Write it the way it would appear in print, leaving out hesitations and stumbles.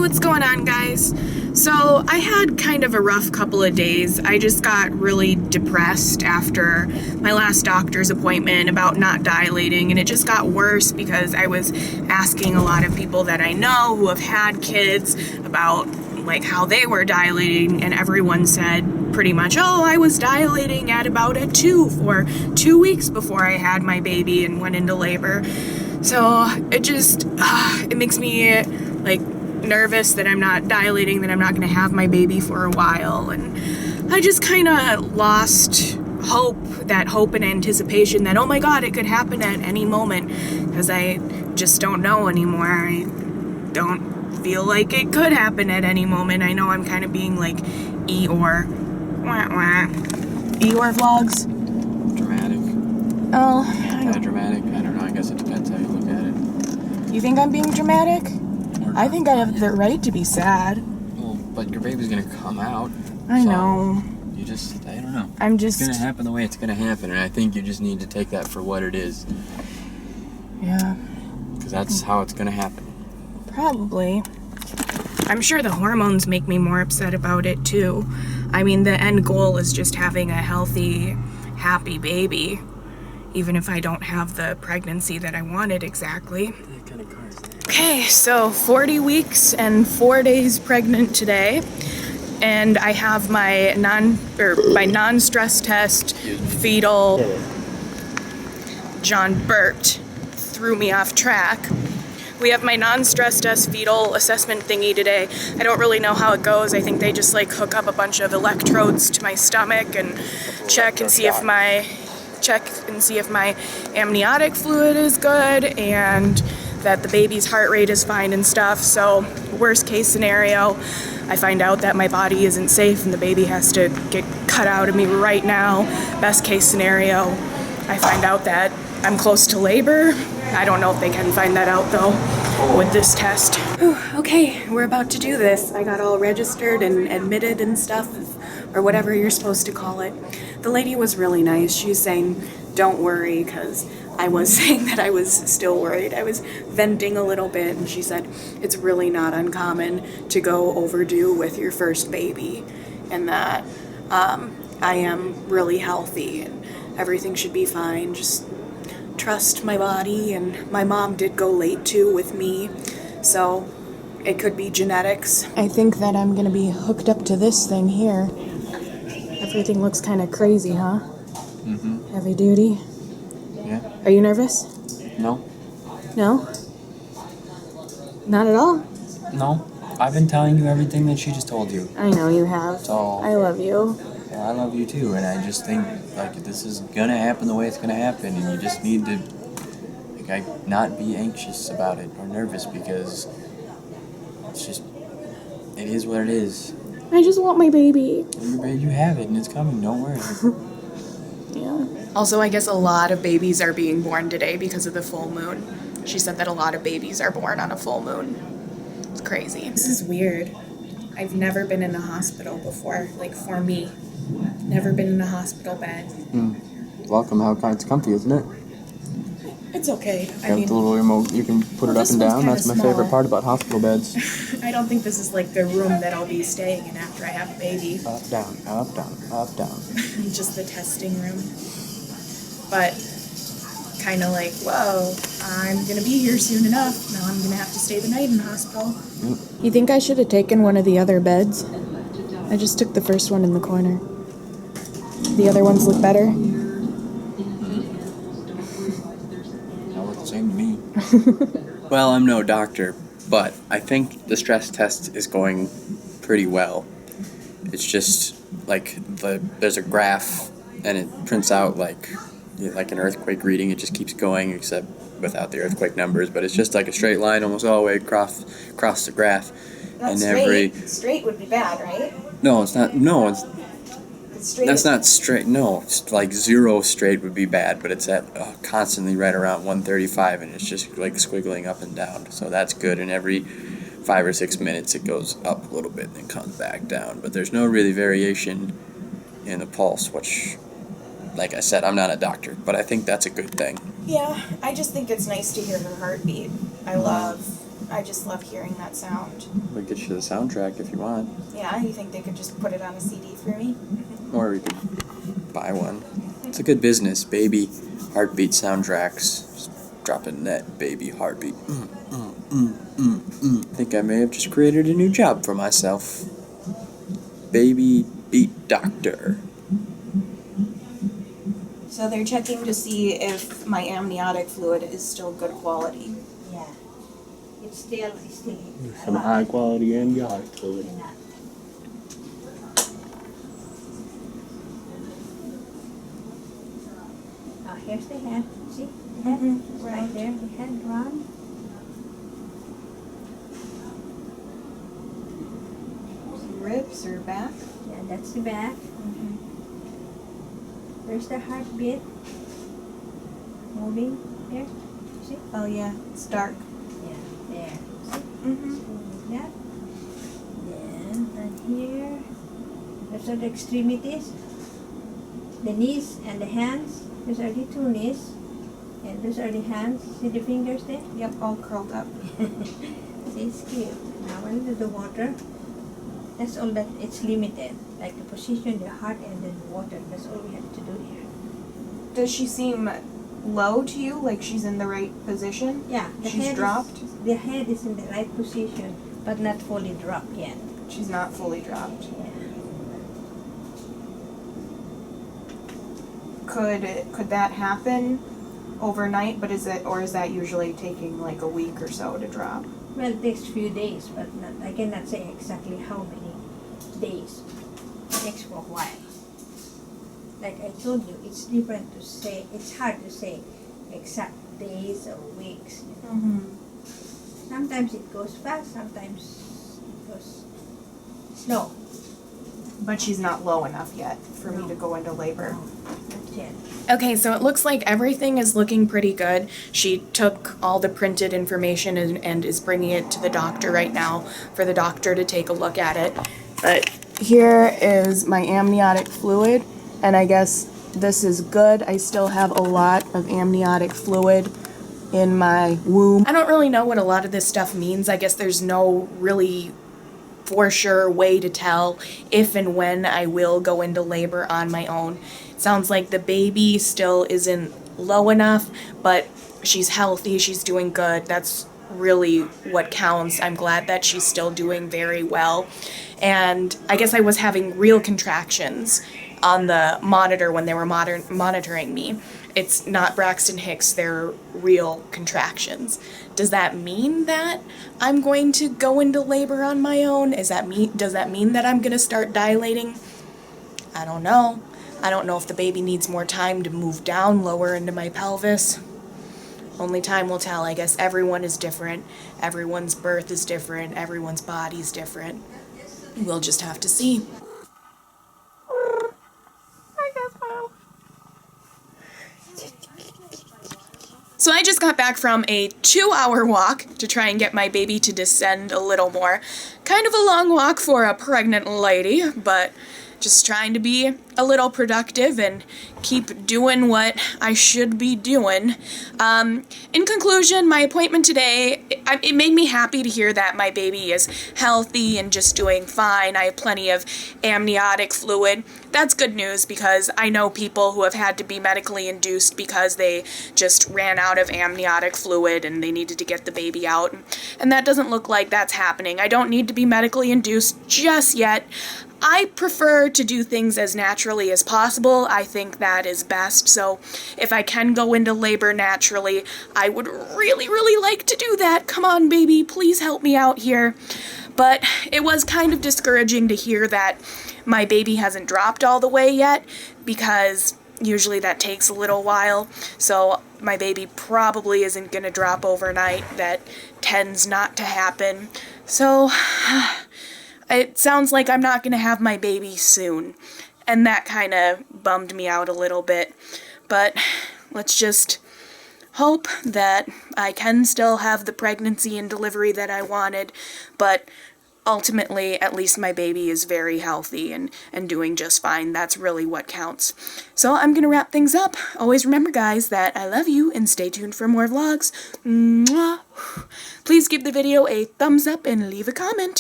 what's going on, guys? So I had kind of a rough couple of days. I just got really depressed after my last doctor's appointment about not dilating, and it just got worse because I was asking a lot of people that I know who have had kids about like how they were dilating, and everyone said pretty much, oh, I was dilating at about a 2 for 2 weeks before I had my baby and went into labor. So it just, it makes me like nervous that I'm not dilating, that I'm not going to have my baby for a while. And I just kind of lost hope and anticipation that, oh my God, it could happen at any moment, because I just don't know anymore. I don't feel like it could happen at any moment. I know I'm kind of being like Eeyore. Eeyore vlogs. Dramatic. Oh. Kind of dramatic. I don't know. I guess it depends how you look at it. You think I'm being dramatic? I think I have the right to be sad. Well, but your baby's gonna come out. I know. You just, I don't know. It's gonna happen the way it's gonna happen, and I think you just need to take that for what it is. Yeah. Because that's how it's gonna happen. Probably. I'm sure the hormones make me more upset about it too. I mean, the end goal is just having a healthy, happy baby, even if I don't have the pregnancy that I wanted exactly. What kind of car is that? Okay, so 40 weeks and 4 days pregnant today, and I have my non-stress test fetal. John burped, threw me off track. We have my non-stress test fetal assessment thingy today. I don't really know how it goes. I think they just like hook up a bunch of electrodes to my stomach and check and see if my amniotic fluid is good and that the baby's heart rate is fine and stuff. So worst case scenario, I find out that my body isn't safe and the baby has to get cut out of me right now. Best case scenario, I find out that I'm close to labor. I don't know if they can find that out though with this test. Whew, okay, we're about to do this. I got all registered and admitted and stuff, or whatever you're supposed to call it. The lady was really nice. She's saying, don't worry, because I was saying that I was still worried. I was venting a little bit, and she said, it's really not uncommon to go overdue with your first baby, and that I am really healthy and everything should be fine. Just trust my body, and my mom did go late too with me, so it could be genetics. I think that I'm gonna be hooked up to this thing here. Everything looks kind of crazy, huh? Mm-hmm. Heavy duty. Yeah. Are you nervous? No. No? Not at all? No. I've been telling you everything that she just told you. I know you have. So, I love you. Well, I love you too, and I just think like this is gonna happen the way it's gonna happen, and you just need to not be anxious about it or nervous, because it's just, it is what it is. I just want my baby. You have it, and it's coming. Don't worry. Yeah. Also, I guess a lot of babies are being born today because of the full moon. She said that a lot of babies are born on a full moon. It's crazy. This is weird. I've never been in a hospital before, like for me. Never been in a hospital bed. Welcome. How it's comfy, isn't it? It's okay. You have the little remote. You can put it up and down. That's my favorite part about hospital beds. I don't think this is like the room that I'll be staying in after I have a baby. Up, down, up, down, up, down. Just the testing room. But kind of like, whoa, I'm going to be here soon enough. Now I'm going to have to stay the night in the hospital. You think I should have taken one of the other beds? I just took the first one in the corner. The other ones look better? They look the same to me. Well, I'm no doctor, but I think the stress test is going pretty well. It's just like there's a graph, and it prints out like an earthquake reading. It just keeps going, except without the earthquake numbers. But it's just like a straight line almost all the way across the graph. That's and straight would be bad, right? No, it's not. No, Straight that's not straight. No, it's like 0 straight would be bad, but it's at constantly right around 135, and it's just like squiggling up and down. So that's good. And every 5 or 6 minutes, it goes up a little bit and then comes back down. But there's no really variation in the pulse, which, like I said, I'm not a doctor, but I think that's a good thing. Yeah, I just think it's nice to hear her heartbeat. I love I just love hearing that sound. We'll get you the soundtrack if you want. Yeah, you think they could just put it on a CD for me? Or we could buy one. It's a good business, baby heartbeat soundtracks. Just drop a net, baby heartbeat. Think I may have just created a new job for myself. Baby beat doctor. So they're checking to see if my amniotic fluid is still good quality. Yeah. It's still Some high quality amniotic fluid. Oh, here's the head. See? The head right there. The head run. Ribs or back? Yeah, that's the back. There's the heartbeat. Moving. There. See? Oh yeah, it's dark. Yeah, there. Mm-hmm. See? Like that. Then, and here. Those are the extremities. The knees and the hands. Those are the two knees. And those are the hands. See the fingers there? Yep, all curled up. See, it's clear. Now when you do the water, that's all that it's limited. Like the position, the heart, and then the water. That's all we have to do here. Does she seem low to you? Like she's in the right position? Yeah, She's dropped? The head is in the right position, but not fully dropped yet. She's not fully dropped. Yeah. Could that happen overnight? But is that usually taking like a week or so to drop? Well, it takes few days, but I cannot say exactly how many days. It takes for a while. Like I told you, it's different to say. It's hard to say exact days or weeks. Mm-hmm. Sometimes it goes fast. Sometimes it goes slow. But she's not low enough yet for me No. to go into labor. Not yet. Okay, so it looks like everything is looking pretty good. She took all the printed information and is bringing it to the doctor right now for the doctor to take a look at it. But here is my amniotic fluid, and I guess this is good. I still have a lot of amniotic fluid in my womb. I don't really know what a lot of this stuff means. I guess there's no really for sure way to tell if and when I will go into labor on my own. It sounds like the baby still isn't low enough, but she's healthy, she's doing good. That's really what counts. I'm glad that she's still doing very well. And I guess I was having real contractions on the monitor when they were monitoring me. It's not Braxton Hicks, they're real contractions. Does that mean that I'm going to go into labor on my own? Does that mean that I'm going to start dilating? I don't know. I don't know if the baby needs more time to move down lower into my pelvis. Only time will tell. I guess everyone is different. Everyone's birth is different. Everyone's body's different. We'll just have to see. So I just got back from a 2-hour walk to try and get my baby to descend a little more. Kind of a long walk for a pregnant lady, but just trying to be a little productive and keep doing what I should be doing. In conclusion, my appointment today, it made me happy to hear that my baby is healthy and just doing fine. I have plenty of amniotic fluid. That's good news because I know people who have had to be medically induced because they just ran out of amniotic fluid and they needed to get the baby out. And that doesn't look like that's happening. I don't need to be medically induced just yet. I prefer to do things as naturally as possible. I think that is best. So if I can go into labor naturally, I would really, really like to do that. Come on, baby, please help me out here. But it was kind of discouraging to hear that my baby hasn't dropped all the way yet, because usually that takes a little while. So my baby probably isn't going to drop overnight. That tends not to happen. So it sounds like I'm not going to have my baby soon, and that kind of bummed me out a little bit. But let's just hope that I can still have the pregnancy and delivery that I wanted, but ultimately, at least my baby is very healthy and doing just fine. That's really what counts. So I'm going to wrap things up. Always remember, guys, that I love you and stay tuned for more vlogs. Mwah. Please give the video a thumbs up and leave a comment.